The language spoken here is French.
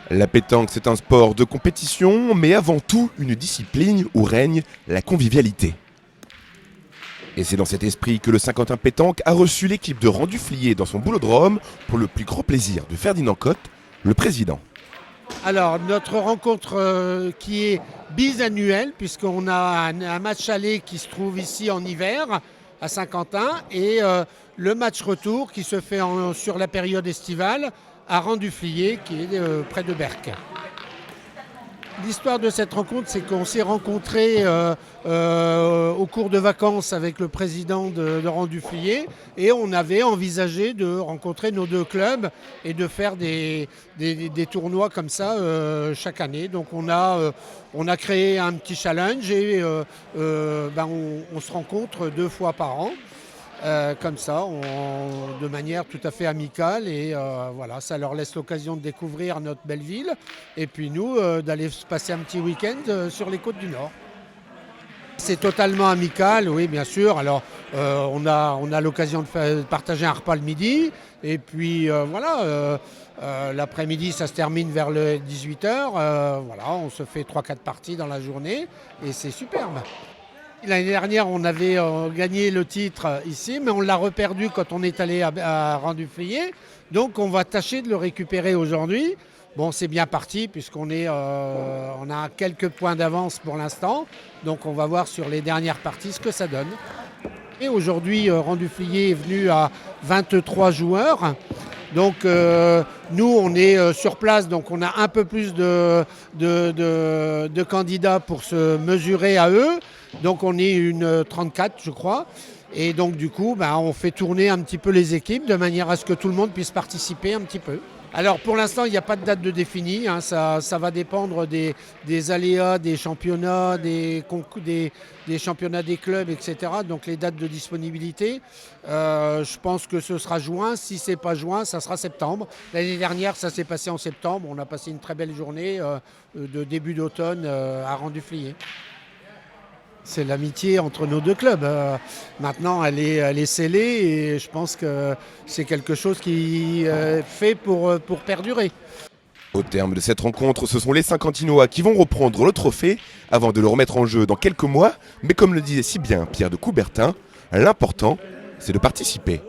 La pétanque, c'est un sport de compétition, mais avant tout une discipline où règne la convivialité. Et c'est dans cet esprit que le Saint-Quentin Pétanque a reçu l'équipe de Rang-du-Fliers dans son boulodrome pour le plus grand plaisir de Ferdinand Cotte, le président. Alors, notre rencontre qui est bisannuelle, puisqu'on a un match aller qui se trouve ici en hiver, à Saint-Quentin, et le match retour qui se fait sur la période estivale à Rang-du-Fliers, qui est près de Berck. L'histoire de cette rencontre, c'est qu'on s'est rencontrés au cours de vacances avec le président de Rang-du-Fliers et on avait envisagé de rencontrer nos deux clubs et de faire des tournois comme ça chaque année. Donc on a créé un petit challenge et on se rencontre 2 fois par an. Comme ça, de manière tout à fait amicale et voilà, ça leur laisse l'occasion de découvrir notre belle ville et puis nous d'aller se passer un petit week-end sur les côtes du Nord. C'est totalement amical, oui bien sûr. Alors on a l'occasion de partager un repas le midi et puis l'après-midi ça se termine vers le 18h. Voilà, on se fait 3-4 parties dans la journée et c'est superbe. L'année dernière, on avait gagné le titre ici, mais on l'a reperdu quand on est allé à Rang-du-Fliers. Donc, on va tâcher de le récupérer aujourd'hui. Bon, c'est bien parti puisqu'on on a quelques points d'avance pour l'instant. Donc, on va voir sur les dernières parties ce que ça donne. Et aujourd'hui, Rang-du-Fliers est venu à 23 joueurs. Donc nous, on est sur place, donc on a un peu plus de candidats pour se mesurer à eux. Donc on est une 34, je crois. Et donc du coup, on fait tourner un petit peu les équipes de manière à ce que tout le monde puisse participer un petit peu. Alors pour l'instant, il n'y a pas de date de définie. Ça va dépendre des aléas, des championnats, des championnats des clubs, etc. Donc les dates de disponibilité, je pense que ce sera juin. Si ce n'est pas juin, ça sera septembre. L'année dernière, ça s'est passé en septembre. On a passé une très belle journée de début d'automne à Rang-du-Fliers. C'est l'amitié entre nos deux clubs. Maintenant, elle est scellée et je pense que c'est quelque chose qui est fait pour perdurer. Au terme de cette rencontre, ce sont les Saint-Quentinois qui vont reprendre le trophée avant de le remettre en jeu dans quelques mois. Mais comme le disait si bien Pierre de Coubertin, l'important, c'est de participer.